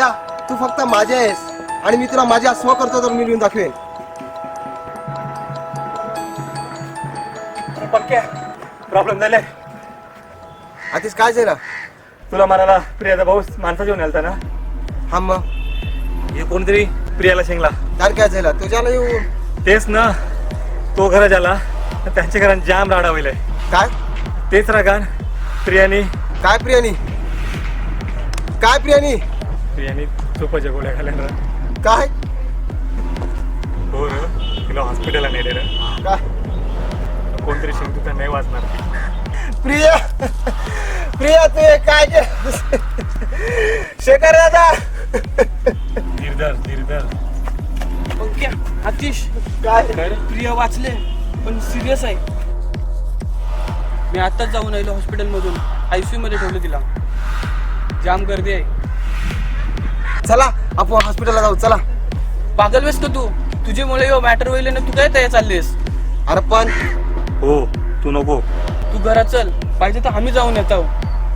प्रिया, तू फक्त माझी आहेस आणि मी तुला माझ्या स्व करतो तर मिळवून दाखवेन. पक्क्या प्रॉब्लेम झालाय. आधीच काय झालं? तुला म्हणाला प्रियाचा भाऊ माणसा घेऊन आलता ना. हा मग हे कोणतरी प्रियाला शेंगला. काय झालं तुझ्याला येऊन? तेच ना, तो घरा झाला त्यांच्या घरात जाम राडा होईलाय. काय तेच रागान प्रियानी काय प्रियानी काय प्रियानी प्रियानी झोपाच्या गोळ्या खाल्या ना. काय हो र, तिला हॉस्पिटलला नेले ना. काय कोणतरी शेंग तुझा नाही वाचणार. प्रिया प्रिया तू हे काय शेखर दादा धीरधर पंक्या, आतिश, काय प्रिया वाचले पण सिरियस आहे. मी आताच जाऊन आलो हॉस्पिटलमधून. ICU मध्ये ठेवलं तिला. जाम गर्दी आहे. चला आपण हॉस्पिटलला जाऊ. चला. पागल वेस का तू? तुझ्यामुळे यो मॅटर होईल ना. तू काय तयार चाललीस? अरे पण हो, तू नको. तू घरात चल, पाहिजे तर आम्ही जाऊन येतो.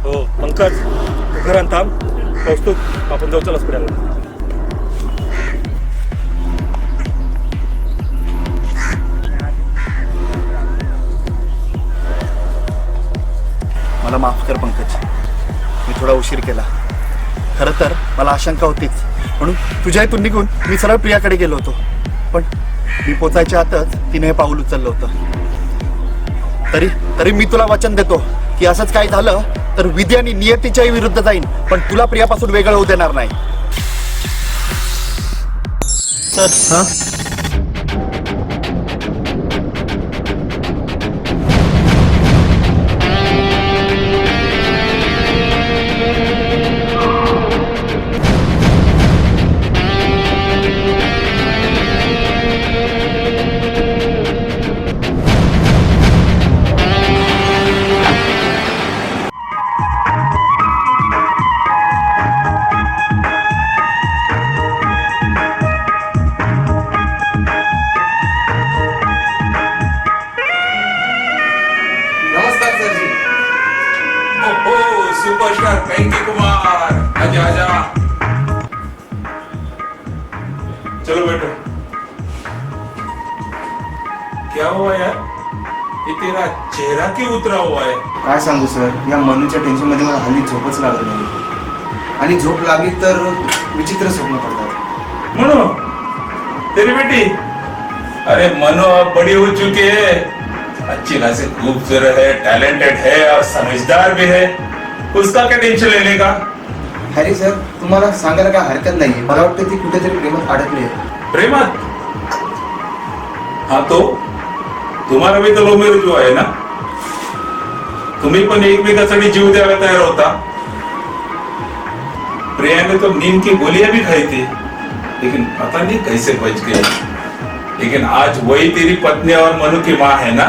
हो पंकज, तू घरात थांब. पोचतो आपण जाऊ. चल हॉस्पिटलला. मला माफ कर पंकज, मी थोडा उशीर केला. खरं तर मला आशंका होतीच, म्हणून तुझ्या इथून निघून मी सरळ प्रियाकडे गेलो होतो. पण मी पोचायच्या आतच तिने हे पाऊल उचललं होतं. तरी मी तुला वचन देतो की असंच काही झालं तर विधी आणि नियतीच्याही विरुद्ध जाईन, पण तुला प्रियापासून वेगळं होऊ देणार नाही. हा नमस्कार सरजी. ओहो, सुपरस्टार वेंकी कुमार, आजा आजा. चलो बैठो. क्या हुआ यार? ये तेरा चेहरा क्यों उतरा हुआ है? काय सांगू सर, या मनूच्या टेन्शन मध्ये मला हल्ली झोपच लागत नाही आणि झोप लागली तर विचित्र स्वप्न पडतात. मनो, तेरी बेटी. अरे मनो अब बड़ी हो चुकी है, अच्छी खासी खूबसूरत है, टैलेंटेड है और समझदार भी है. उसका क्या टेंशन लेने का? हरी सर, तुम्हाला सांगायला काय हरकत नाही. मला वाटतं ती कुठेतरी प्रेमात अडकली आहे. प्रेमात? हाँ तो तुम्हारा भी तो लव मैरिज हुआ है ना. तुम्ही पण एकमेकासाठी जीव द्यायला तयार होता. प्रिया ने तो नींद की गोलियां भी खाई थी, लेकिन पता नहीं कैसे बच गई. लेकिन आज वही तेरी पत्नी और मनु की माँ है ना.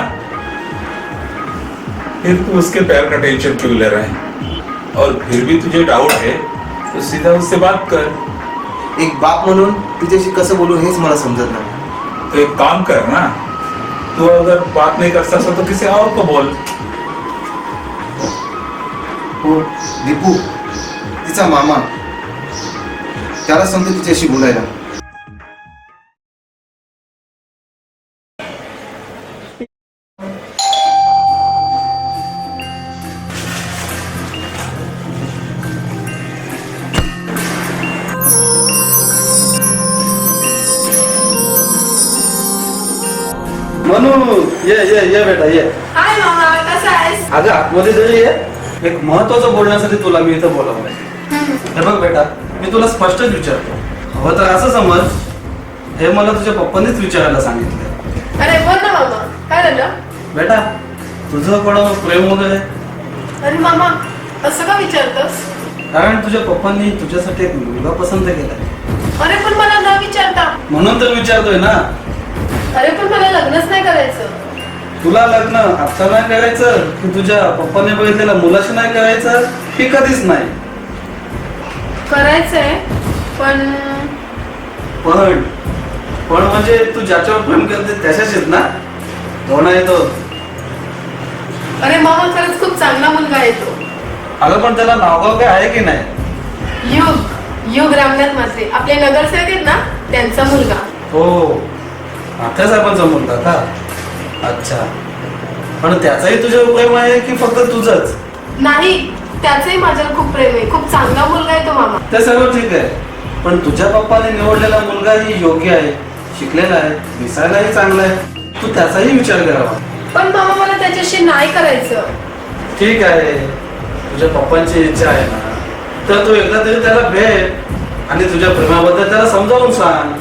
फिर तू उसके प्यार का टेंशन क्यों ले रहा है? और फिर भी तुझे डाउट है तो सीधा उससे बात कर. एक बाप म्हणून तिच्याशी कसं बोलू हेच मला समजत नाही. तो एक काम कर ना, तू अगर बात नहीं कर सकता तो किसी और को बोल. हो दीपू, तिचा मामा, त्याला सांगतो तिच्याशी बोलायला. मनू, ये बेटा ये. हाय मामा, कसा आहेस? अगं आतमध्ये जरी ये. एक महत्वाचं बोलण्यासाठी तुला मी इथं बोलावलंय. हे बघ बेटा, मी तुला स्पष्टच विचारतो. हवं तर असं समज, हे मला तुझ्या पप्पांनीच विचारायला सांगितलं. अरे बोल ना मामा, काय झालं? बेटा, तुझं कोणावर प्रेम वगैरे? अरे मामा, असं का विचारतोस? कारण तुझ्या पप्पांनी तुझ्यासाठी एक मुलगा पसंत केलाय. अरे पण मला न विचारता. म्हणून तर विचारतोय ना. अरे पण मला लग्नच नाही करायचं. तुला लग्न आता नाही करायचं की तुझ्या पप्पाने बघितलेल्या मुलाशी नाही करायचं की कधीच नाही? करायचंय पण पण पण म्हणजे तू ज्याच्यावर प्रेम करते त्याच्याशीच ना? हो ना येतो. अरे मामा, खरंच खूप चांगला मुलगा आहे तो. अगं पण त्याला नावगाव काय आहे की नाही? युग युग रामनाथ म्हात्रे आपले नगरसेवक आहेत ना, त्यांचा मुलगा. हो, आता साहेबांचा मुलगा का? अच्छा. पण त्याचाही तुझ्यावर प्रेम आहे की फक्त तुझंच? नाही, त्याचंही माझ्यावर खूप प्रेम आहे. खूप चांगला मुलगा आहे तो मामा. ते सर्व ठीक आहे, पण तुझ्या पप्पाने निवडलेला मुलगाही योग्य आहे, शिकलेला आहे, दिसायलाही चांगला आहे. तू त्याचाही विचार करावा. पण मामा मला त्याच्याशी नाही करायचं. ठीक आहे, तुझ्या पप्पांची इच्छा आहे ना, तर तू एकदा तरी त्याला भेट आणि तुझ्या प्रेमाबद्दल त्याला समजावून सांग.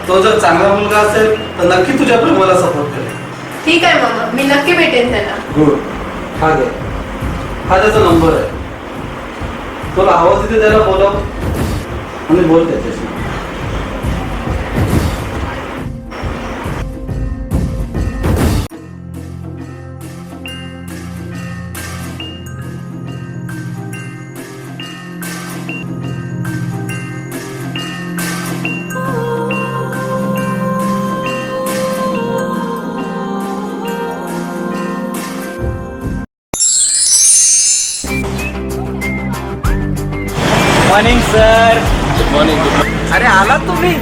तो जर चांगला मुलगा असेल तर नक्की तुझ्या प्रेमाला सपोर्ट करेल. ठीक आहे मामा, मी नक्की भेटेन त्याला. गुड. हा घे, हा त्याचा नंबर आहे. तुला आवाज तिथे त्याला बोलाव आणि बोल त्याच्याशी. Morning sir. Good morning. अरे आलात तुम्ही,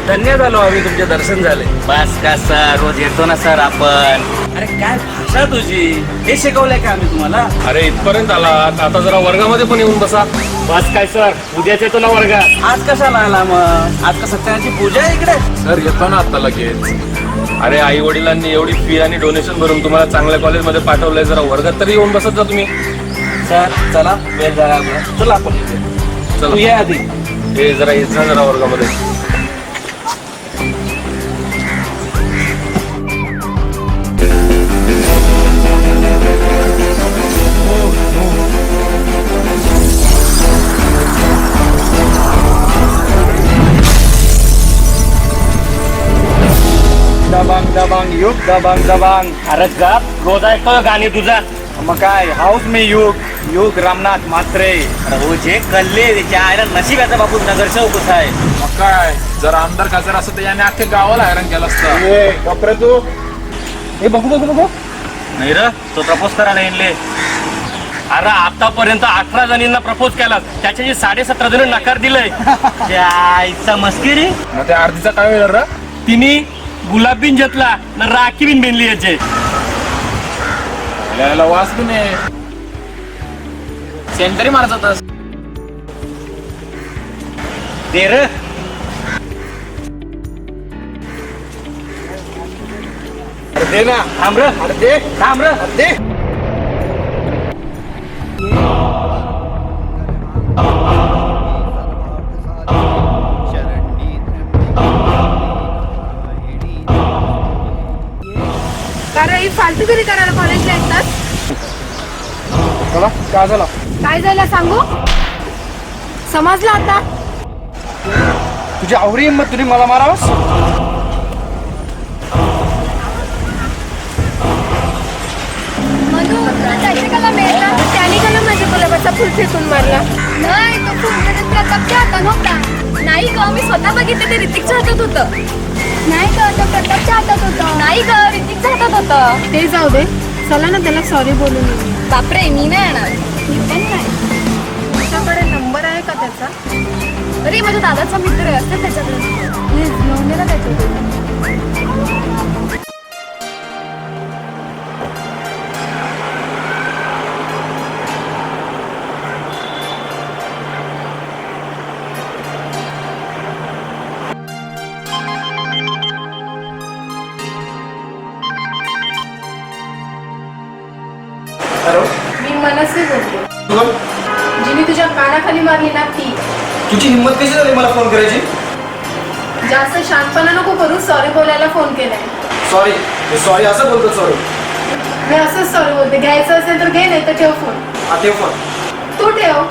धन्य झालो आम्ही, तुमचे दर्शन झाले. बस का सर, रोज येतो ना सर आपण. अरे काय भाषा तुझी, हे शिकवलंय का आम्ही तुम्हाला? अरे इथपर्यंत आला, आता जरा वर्गामध्ये पण येऊन बसा. बस काय सर, उद्याच येतो ना वर्गात. आज कशाला आला मग? आज का सत्यनारायणची पूजा आहे इकडे? सर येतो ना आता लगेच. अरे आई वडिलांनी एवढी फी आणि डोनेशन भरून तुम्हाला चांगल्या कॉलेजमध्ये पाठवलंय, जरा वर्गात तरी येऊन बसत जा तुम्ही. सर चला, वेळ झाला आपला. चला आपण इथे. तू ये आधी. हे जरा येत जा जरा वर्गामध्ये. दबांग दबांग युग, दबांग दबांग. अरे गप, रोज ऐकतो गाणी तुझा. मग काय, हाऊस मी युग, युग रामनाथ म्हात्रे. अरे जे कल्ले त्याच्या आयला नशिबाचा बापू नगरसेवक आहे. मग काय, जर आमदार खासदार असतं तर याने अख्ख्या गावाला हैराण केलं असतं. कपडे तू हे बघू बघू बघू. नाही र, तो प्रपोज करायला येईल. अरे आतापर्यंत 18 जणींना प्रपोज केला, त्याच्याशी 17.5 जण नकार दिलंय. त्या आईचा मस्किरी. मग त्या आरतीचा काय वेळ रा? तिने गुलाब बिन घेतला ना, राखी बिन बेनली याचे. यायला वास बी नाही, सेंटरी मारत होतास. दे र. अरे दे ना. थांब र. अरे दे. थांब र. अरे दे. कारण ही फालतूगिरी करायला कॉलेजला येतात. चला काय झाला? काय झालं सांगू? समजलं आता? तुझी आवरी हिंमत, तुम्ही मला मारावस? मधू, त्याचे कला मिळाला, त्याने कला माझ्या गुलाबाचा फुल फेकून मारला. नाही, तो फुल प्रतापच्या हातात होता. नाही ग, मी स्वतः बघितलं, ते ऋतिकच्या हातात होतं. नाही ग, तो प्रतापच्या हातात होतं. नाही ग, ऋतिकच्या हातात होतं. ते जाऊ दे, चला ना त्याला सॉरी बोलून येऊ. बापरे, मी नाही येणार. मी पण नाही. तुझ्याकडे नंबर आहे का त्याचा? अरे माझ्या दादाचा मित्र आहे, असतं त्याच्याकडे. प्लीज घेऊन दे ना त्याच्याकडे. मी मनस्वी बोलते. जिने तुझ्या कानाखाली मारली ना ती. तुझी हिंमत कशी झाली मला फोन करायची? जास्त शांतपणा नको करू, सॉरी बोलायला फोन केलाय. सॉरी, सॉरी असं बोलतो. सॉरी, मी असंच सॉरी बोलते. घ्यायचं असेल तर घे, नाही तर ठेव फोन. हा ठेव फोन. तू ठेव.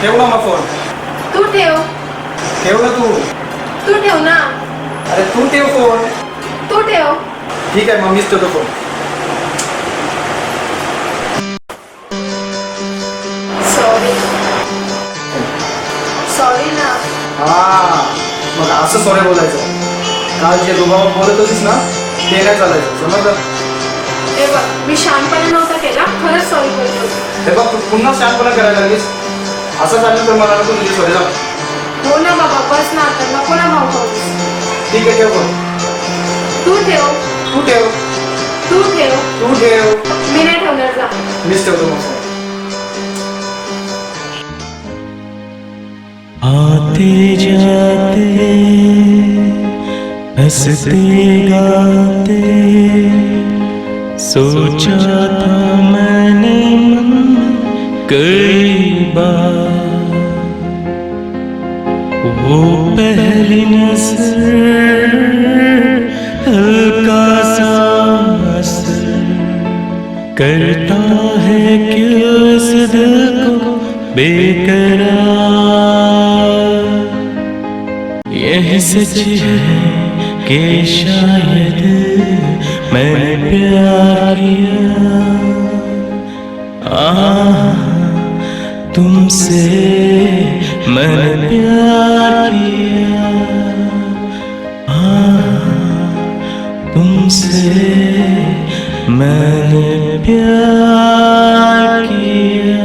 ठेव ना मग फोन. तू ठेव. ठेव ना तू. तू ठेव ना. अरे तू ठेव फोन. तू ठेव. ठीक आहे, मग मीच ठेवतो फोन. सॉरी. सॉरी ना. हा, मग असं सॉरी बोलायचं. काल जे रुबाबात बोलत होतीस ना, ते नाही चालायचं, समजलं? हे बघ, मी शांतपणा नव्हता केला, खरंच सॉरी बोलतो. हे बघ, तू पुन्हा शांतपणा करायला लागलीस. असं चाललं तर मला नको तुझी सॉरी. हो ना बाबा, बस ना आता, नको ना भाऊ पाऊस. ठीक आहे, ठेव फोन. तू ठेव. तू ठेव. तू ठेव. तू ठेव. मी नाही ठेवणार, जा. मीच ठेवतो मग. आते जाते हंसते गाते सोचा था मैंने कई बार वो पहली नजर हल्का सा असर करता है क्यों इस दिल को बेकरार यही सच है कि शायद मैंने प्यार किया तुमसे मैंने प्यार किया तुमसे मैंने प्यार किया.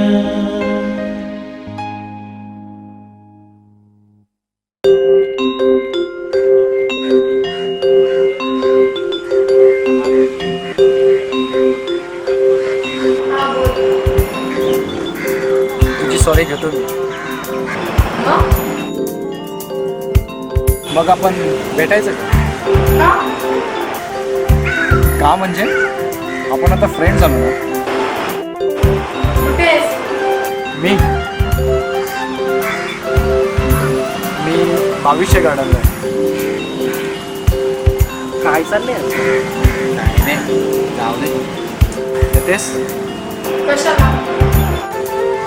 हा, बोल. तुझी सॉरी घेतो मी. मग? मग आपण भेटायचं का? का? का म्हणजे आपण आता फ्रेंड झालो ना. कुठे आहेस? मी 2200 गार्डनला आहे. काय चाललंय? नाही जाऊ दे. येतेस? कशाला?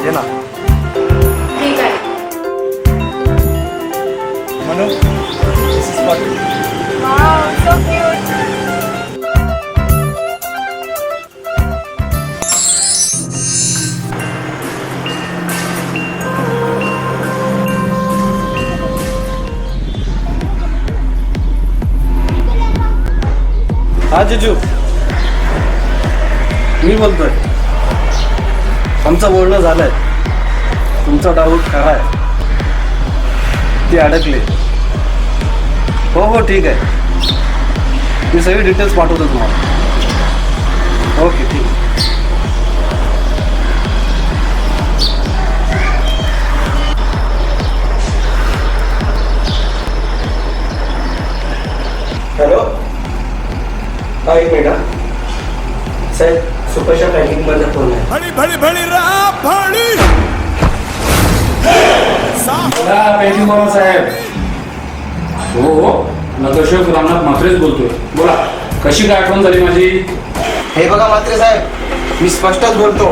ये ना. ठीक आहे. म्हणून वाव, so cute. हा जिजू, मी बोलतोय. आमचं बोलणं झालंय. तुमचा डाऊट खरा आहे, ती अडकले. हो हो ठीक आहे, मी सगळी डिटेल्स पाठवतो तुम्हाला. ओके ठीक आहे. हॅलो, हा एक मिनिट. साहेब, सुपरच्या पॅकिंगमध्ये फोन आहे. साहेब. हो हो, नगरसेवक रामनाथ म्हात्रेच बोलतोय. बोला, कशी काय आठवण झाली माझी? हे बघा म्हात्रे साहेब, मी स्पष्टच बोलतो.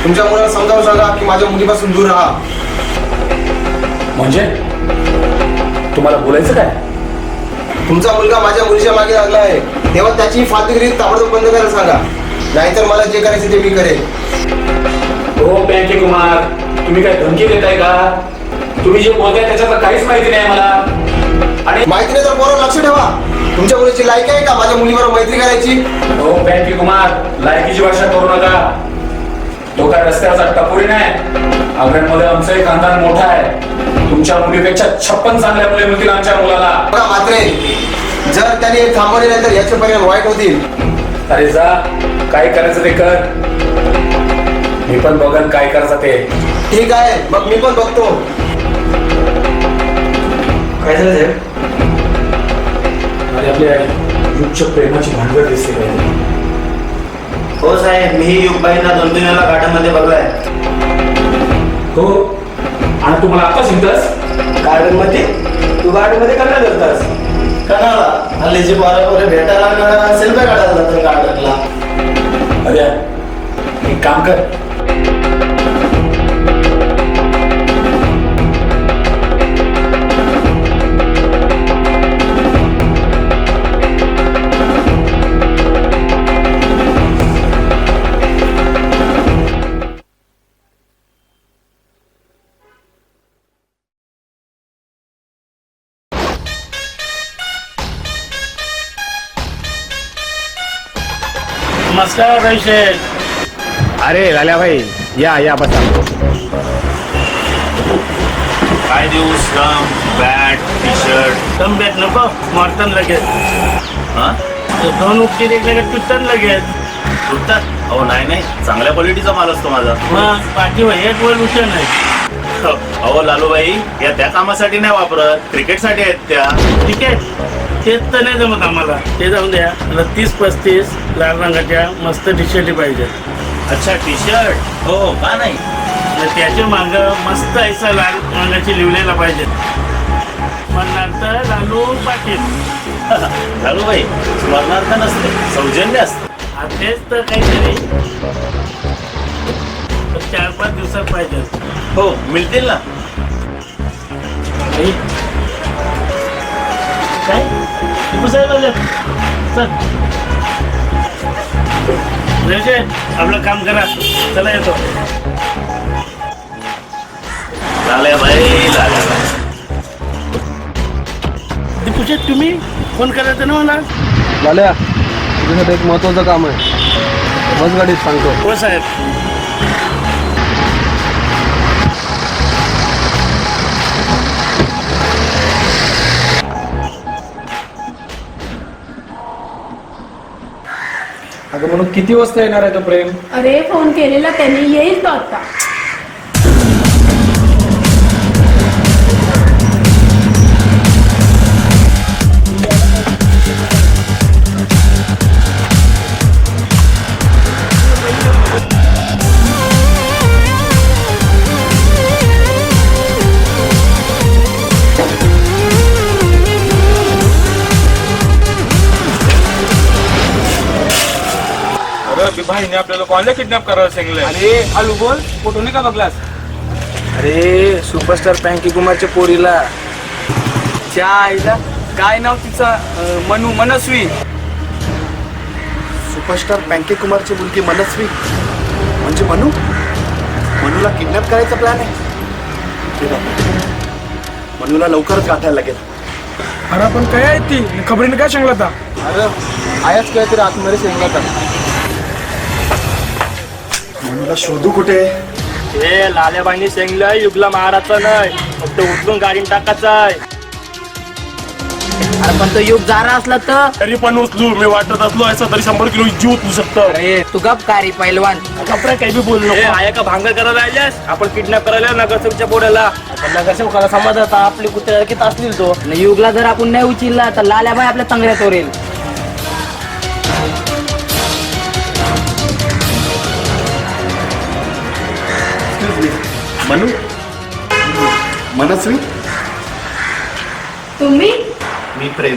तुमच्या मुलाला समजावून सांगा की माझ्या मुलीपासून दूर राहा. म्हणजे तुम्हाला बोलायचं काय? तुमचा मुलगा माझ्या मुलीच्या मागे लागला आहे, तेव्हा त्याची फालतूगिरी ताबडतोब बंद करायला सांगा, नाहीतर मला जे करायचं ते मी करेन. हो बँके कुमार, तुम्ही काय धमकी देताय का? तुम्ही जे बोलताय त्याच्यातलं काहीच माहिती नाही मला. आणि माहिती नाही तर पोरं लक्ष ठेवा. तुमच्या मुलीची लायक आहे का माझ्या मुलीबरोबर मैत्री करायची? हो बँके कुमार, लायकीची भाषा करू नका. तो काय रस्त्याचा टपोरी नाही. आग्र्यामध्ये आमचं खानदान मोठा आहे. तुमच्या मुलीपेक्षा 56 चांगल्या मुली मिळतील आमच्या मुलाला. बघा म्हात्रे, जर त्याने थांबवले नाही तर याचे परिणाम वाईट होतील. अरे जा, काय करायचं ते कर. मी पण बघन काय करायचं ते. ठीक आहे, मग मी पण बघतो. काय झालं साहेब? आणि आपल्या युगच्या प्रेमाची भांडवल दिसते पाहिजे. हो साहेब, मी युगबाईंना 2-3 वेळा गार्डन मध्ये बघलाय. हो, आणि तुम्हाला आता शिकतास गार्डन मध्ये? तू गार्डन मध्ये काय करतास? कणाला हल्ली जी पोरं भेटायला सेल्फी काढायला जातात गार्डनला. अरे एक काम कर, नमस्कार पैसे. अरे लाल्या भाई, या या बसा. काय देऊ? Stump, bat, T shirt. Stump bat नको, मारतात लगेच. हा 2 उपटी लगेच तुटतात लगेच. तुटतात? अहो नाही चांगल्या क्वालिटीचा माल असतो माझा. मग पाठीवर एक वर विषय नाही. अहो लालूबाई, या त्या कामासाठी नाही वापरत, क्रिकेटसाठी आहेत त्या. क्रिकेट तेच तर नाही जमत आम्हाला. ते जाऊन द्या. 30-35 लाल रंगाच्या मस्त टी शर्ट पाहिजे. अच्छा टी शर्ट? हो का नाही? त्याच्या माग मस्त ऐसा लाल रंगाची लिवलेला पाहिजे. स्मरणार्थ लालू पाटील. लालूबाई स्मरणार्थ नसते, सौजन्य असते. तेच तर काहीतरी 4-5 दिवसात पाहिजे. हो मिळतील ना. काय आपलं काम करा. चला येतो. लाल्या बाई दीपूशे, तुम्ही फोन करायचं ना मला? लाल्या, तुझ्यासाठी एक महत्वाचं काम आहे. बस गाडीत सांगतो. हो साहेब. अगं म्हणून किती वाजता येणार आहे तो प्रेम? अरे फोन केलेला त्यांनी, येईल तो आता. भाईने आपल्याला कोणाला किडनॅप करायला सांगितलंय? अरे हॅलो बोल, फोटो नाही का बघलास? अरे सुपरस्टार पँकी कुमारच्या पोरीला, च्या आईला काय नाव तिचं? मनस्वी. सुपरस्टार बँके कुमारची मुलगी मनस्वी म्हणजे मनूला किडनॅप करायचा प्लॅन आहे. ठीक आहे, मनूला लवकरच गाठायला लागेल. अरे पण काय आहे ती खबरीने काय सांगला था? अरे आयाच काय तरी आतमध्ये सांगला था. मनूला शोधू कुठे? हे लाल्याबाईंनी सांगलंय युगला मारायचं नाही, फक्त उचलून गाडीन टाकायचं आहे. अरे पण तो युग जारा असला तर? तरी पण उचलू, मी वाटत असलो असं तरी 100 किलो जीव उचलू शकतो. अरे तू गप कारी पैलवान, कपडे काही बी बोललो. आया का भांगर करायला आल्यास? आपण किडनॅप करायला नगरसेवकच्या पोराला. नगरसेवकाला समजत आपली कुत्र्याला किती असतील तो. युगला जर आपण नाही उचलला तर लाल्याबाई आपल्या तंगड्यात ओरेल. मनू, मनस्वी, तुम्ही? मी प्रेम.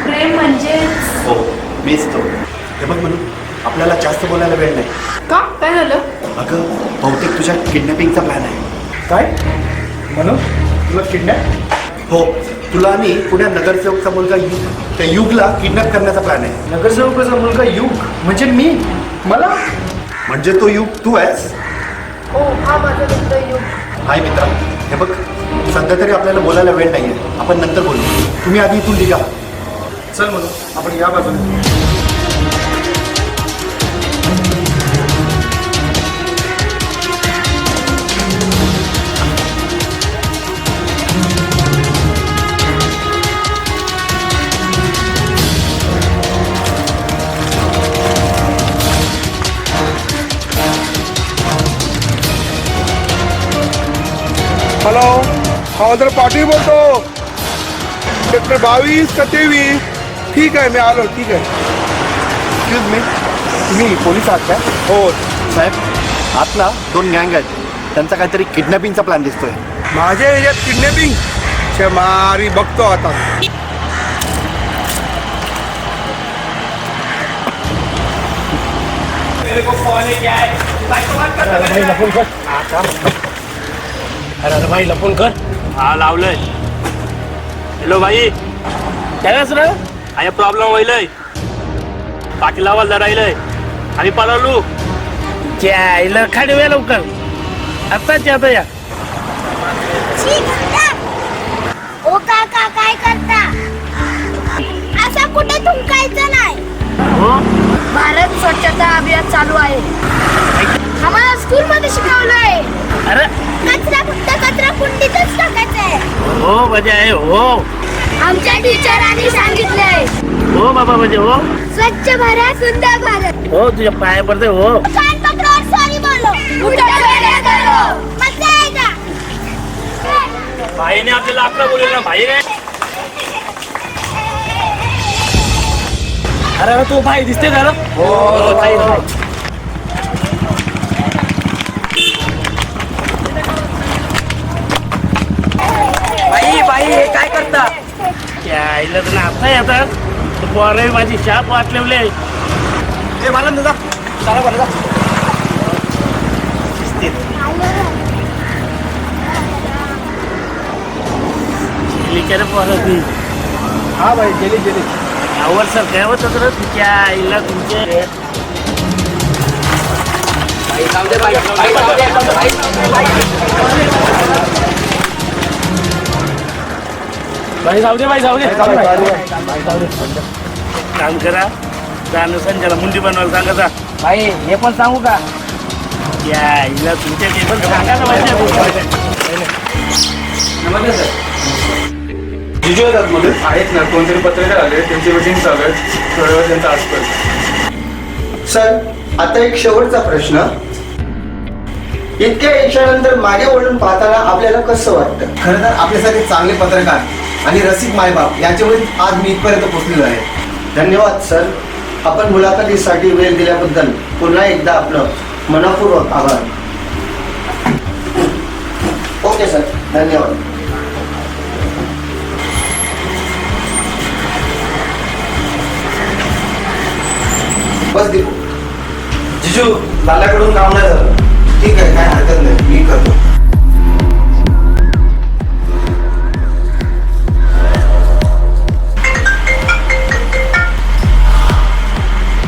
प्रेम म्हणजे? हो मीच तो. हे बघ मनू, आपल्याला जास्त बोलायला वेळ नाही. का? काय झालं? अगं बहुतेक तुझ्या किडनॅपिंगचा प्लॅन आहे. काय म्हणून तुला किडनॅप? हो, तुला आणि पुण्या नगरसेवकचा मुलगा त्या युगला किडनॅप करण्याचा प्लॅन आहे. नगरसेवकाचा मुलगा युग म्हणजे मी? मला म्हणजे तो युग तू आहेस? हो, हा माझा मित्र युग. हाय मित्रा, हे बघ सध्या तरी आपल्याला बोलायला वेळ नाहीये, आपण नंतर बोलू. तुम्ही आधी इथून निघा. चल म्हणून आपण या बाजूने. हॅलो, हवालदार पाटील बोलतो. सेक्टर 22 का 23? ठीक आहे, मी आलो. ठीक आहे. एक्सक्यूज मी, तुम्ही पोलीस आहात का? हो साहेब, आत ना 2 गँग आहेत, त्यांचा काहीतरी किडनॅपिंगचा प्लॅन दिसतोय. माझ्या ह्याच्यात किडनॅपिंग मारी बघतो आता. अरे भाई लपून कर. हा लावलंय. हॅलो भाई, त्यालाच रे आया प्रॉब्लेम व्हायलंय. पाटील आवाज लढायलंय आणि पळालो. जायला खाडव्या लवकर आताच आता या. ओ काका, काय करता? असं कुठे थुंकायचं नाही. भारत स्वच्छता अभियान चालू आहे. आम्हाला स्कूल मध्ये शिकवलंय. अरे कचरा फक्त कचरा कुंडीतच म्हणजे आहे हो. आमच्या टीचरांनी सांगितलंय हो बाबा म्हणजे हो. स्वच्छ भारत सुंदर भारत. हो तुझ्या पाया पडते हो. कान पकडो और सॉरी बोलो. उठो बेटा करो. मजा आएगा. भाईने आपल्याला आपलं बोलले ना भाई रे. अरे तू भाई दिसते का? हो भाई. बाई बाई हे काय करता? आईला तर आता येतात तू पोरे माझी शाप वाटलेवले. ए मला ना जा चला बरं जा. लिखे रे पोरं ती. हा भाई गेली गेली. यावर सर काय होतं तर तुझ्या आईला तुमचे जाऊ दे बाई, बाई, जाऊ दे, बाई, भाई जाऊ दे भाई जाऊ दे. काम करा जाणं संजयला मुंडी बनवायला सांगा जा. बाई हे पण सांगू का? या आईला तुमच्या ते पण सांगा ना पाहिजे. नमस्ते सर. जिजू येतात मध्ये आहेत ना, कोणतरी पत्रकार आले, त्यांची मीटिंग चालू आहे, थोड्या वेळ त्यांचा आसपास. सर आता एक शेवटचा प्रश्न. इतक्या यशानंतर मागे वळून पाहताना आपल्याला कसं वाटतं? खरं तर आपल्यासारखे चांगले पत्रकार आणि रसिक मायबाप यांच्यामुळे आज मी इथपर्यंत पोहोचलेलो आहे. धन्यवाद सर. आपण मुलाखतीसाठी वेळ दिल्याबद्दल पुन्हा एकदा आपलं मनपूर्वक आभार. ओके सर, धन्यवाद. बस दीपू. जिजू लाल्याकडून काम नाही झालं. ठीक आहे, काय हरकत नाही, मी करतो.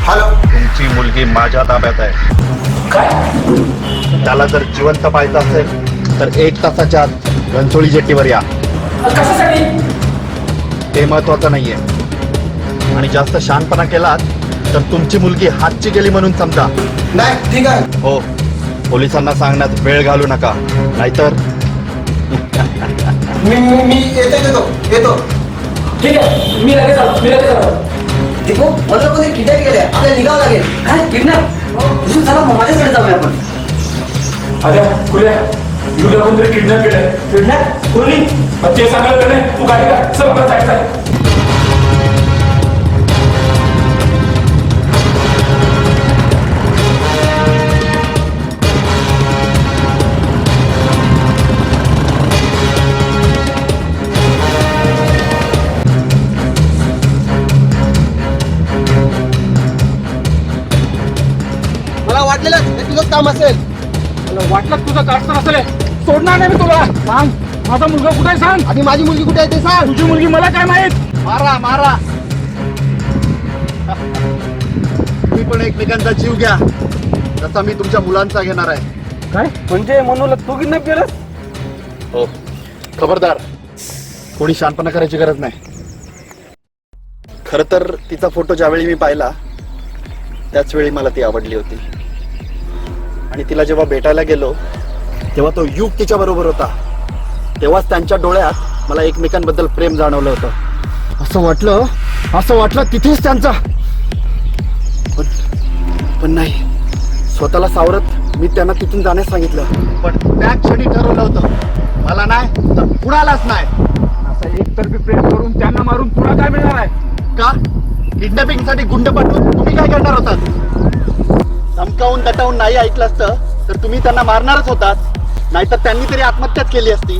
हॅलो. तुमची मुलगी माझ्या ताब्यात आहे. काय त्याला जर जिवंत पाहायचं असेल तर 1 तासाच्या आत घनसोळी जेट्टीवर या. कशासाठी? ते महत्वाचं नाहीये. आणि जास्त शहाणपणा केलात तर तुमची मुलगी हातची गेली म्हणून समजा. नाही, ठीक आहे. हो, पोलिसांना सांगण्यात वेळ घालू नका, नाहीतर मी येतो. ठीक आहे मी लगेच आलो. दीपू मला कोणी किडनॅप केलंय, आपल्याला निघावं लागेल. काय किडनॅप? चला माझ्याकडे जाऊया आपण. अरे कुल्या युला कोणतरी किडनॅप केलंय. किडनॅप कोणी? ते सांगायला नाही तू काय का सर आपला जायचं आहे. मला वाटलेलं हे तुझं काम असेल. मला वाटलं तुझं काढतं असेल. सोडणार नाही मी तुला. सांग माझा मुलगा कुठे आहे सांग. आणि माझी मुलगी कुठे आहे ते सांग. तुझी मुलगी मला काय माहित. मारा मारा. तुम्ही पण एकमेकांचा जीव घ्या जसा मी तुमच्या मुलांचा घेणार आहे. काय म्हणजे मनूला तू किडनॅप केलं? हो, खबरदार. कोणी शानपणा करायची गरज नाही. खर तर तिचा फोटो ज्यावेळी मी पाहिला त्याच वेळी मला ती आवडली होती. आणि तिला जेव्हा भेटायला गेलो तेव्हा तो युग तिच्या बरोबर होता. तेव्हाच त्यांच्या डोळ्यात मला एकमेकांबद्दल प्रेम जाणवलं होतं. असं वाटलं तिथेच त्यांचा. पण नाही, स्वतःला सावरत मी त्यांना तिथून जाण्यास सांगितलं. पण त्या क्षणी ठरवलं होतं मला नाही तर कुणालाच नाही. असं एकतर्फी प्रेम करून त्यांना मारून तुला काय मिळणार आहे? का? किडनॅपिंग साठी गुंड पाठवून तुम्ही काय करणार होतात? धमकावून दटावून नाही ऐकलं असतं तर तुम्ही त्यांना मारणारच होतात. नाहीतर त्यांनी तरी आत्महत्याच केली असती.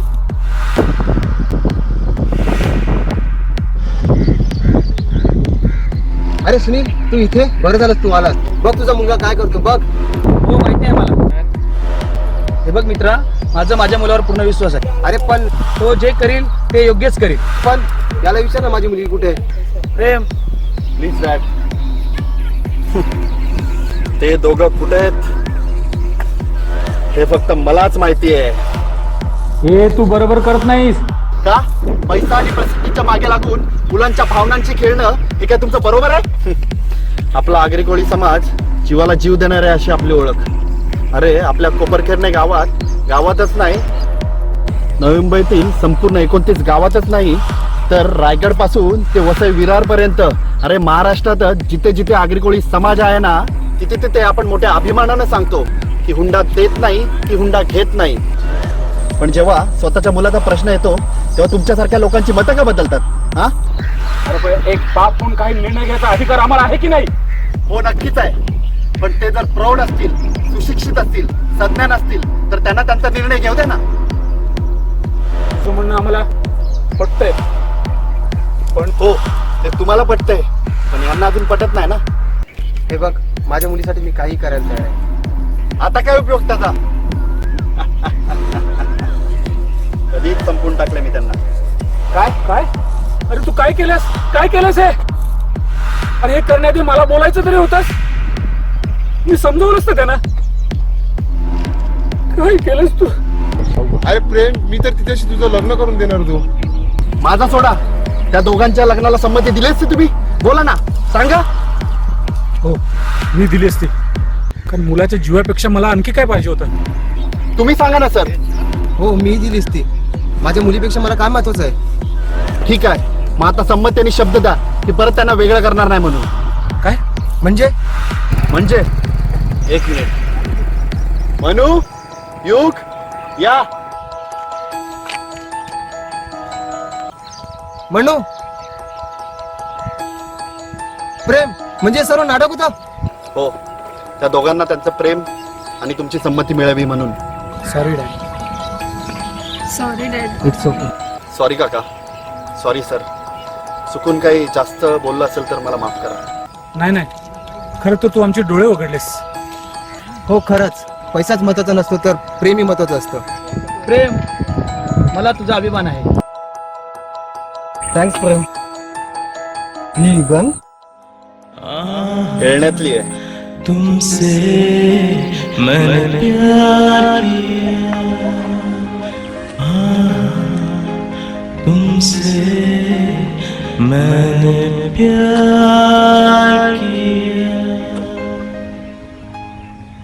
अरे सुनील, तू इथे बरं झालं तू आलास. बघ तुझा मुलगा काय करतो बघ. हो माहिती आहे मला. हे बघ मित्रा, माझ्या मुलावर पूर्ण विश्वास आहे. अरे पण तो जे करील ते योग्यच करील. पण याला विचार ना माझी मुलगी कुठे आहे. प्रेम प्लीज डॅड. ते दोघं कुठे आहेत हे फक्त मलाच माहिती आहे. हे तू बरोबर करत नाहीस. का? पैसा आणि प्रसिद्धीच्या मागे लागून मुलांच्या भावनांची खेळणं हे काय तुमचं बरोबर आहे? आपला आगरी कोळी समाज जीवाला जीव देणार आहे अशी आपली ओळख. अरे आपल्या कोपरखेरणे गावातच नाही नवी मुंबईतील संपूर्ण 29 गावातच नाही तर रायगड पासून ते वसई विरारपर्यंत, अरे महाराष्ट्रात जिथे जिथे आगरी कोळी समाज आहे ना, तिथे तिथे आपण मोठ्या अभिमानानं सांगतो की हुंडा देत नाही, की हुंडा घेत नाही. पण जेव्हा स्वतःच्या मुलाचा प्रश्न येतो तेव्हा तुमच्यासारख्या लोकांची मतं का बदलतात? हा, अरे एक बाप म्हणून काही निर्णय घ्यायचा अधिकार आम्हाला आहे की नाही? हो नक्कीच आहे. पण ते जर प्रौढ असतील, सुशिक्षित असतील, सज्ञान असतील तर त्यांना त्यांचा निर्णय घेऊ दे ना. असं म्हणणं आम्हाला पटतंय. पण हो, ते तुम्हाला पटतंय पण यांना अजून पटत नाही ना. हे बघ, माझ्या मुलीसाठी मी काही करायला तयार आहे. आता काय उपयोग त्याचा? कधीच संपून टाकले मी त्यांना. काय काय अरे तू काय केलंस? काय केलंस हे? अरे हे करण्याआधी मला बोलायचं तरी होतंस. मी समजवलं असतं त्यांना. काय केलंस तू? अरे प्रेम, मी तर तिच्याशी तुझं लग्न करून देणार तू. माझा सोडा, त्या दोघांच्या लग्नाला संमती दिली असती तुम्ही? बोला ना, सांगा. हो, मी दिली असती. कारण मुलाच्या जीवापेक्षा मला आणखी काय पाहिजे होतं? तुम्ही सांगा ना सर. हो, मी दिलीच ती. माझ्या मुलीपेक्षा मला काय महत्वाचं आहे? ठीक आहे, मग आता संमत यांनी शब्द द्या की परत त्यांना वेगळं करणार नाही म्हणून. काय म्हणजे म्हणजे एक मिनिट. मनू, युग, या. म्हणू प्रेम म्हणजे सर्व नाटक होतं. हो, त्या दोघांना त्यांचं प्रेम आणि तुमची संमती मिळावी म्हणून. Sorry dad. Sorry dad. It's okay. Sorry काका, सॉरी सर. चुकून काही जास्त बोललं असेल तर मला माफ करा. नाही नाही, खरं तर तू आमचे डोळे उघडलेस. हो, खरंच पैसाच महत्वाचा नसतो तर प्रेमही महत्वाचं असतं. प्रेम, मला तुझा अभिमान आहे. थँक्स प्रेम. ही गन खेळण्यातली आहे. तुमसे मैंने प्यार किया, तुमसे मैंने प्यार किया.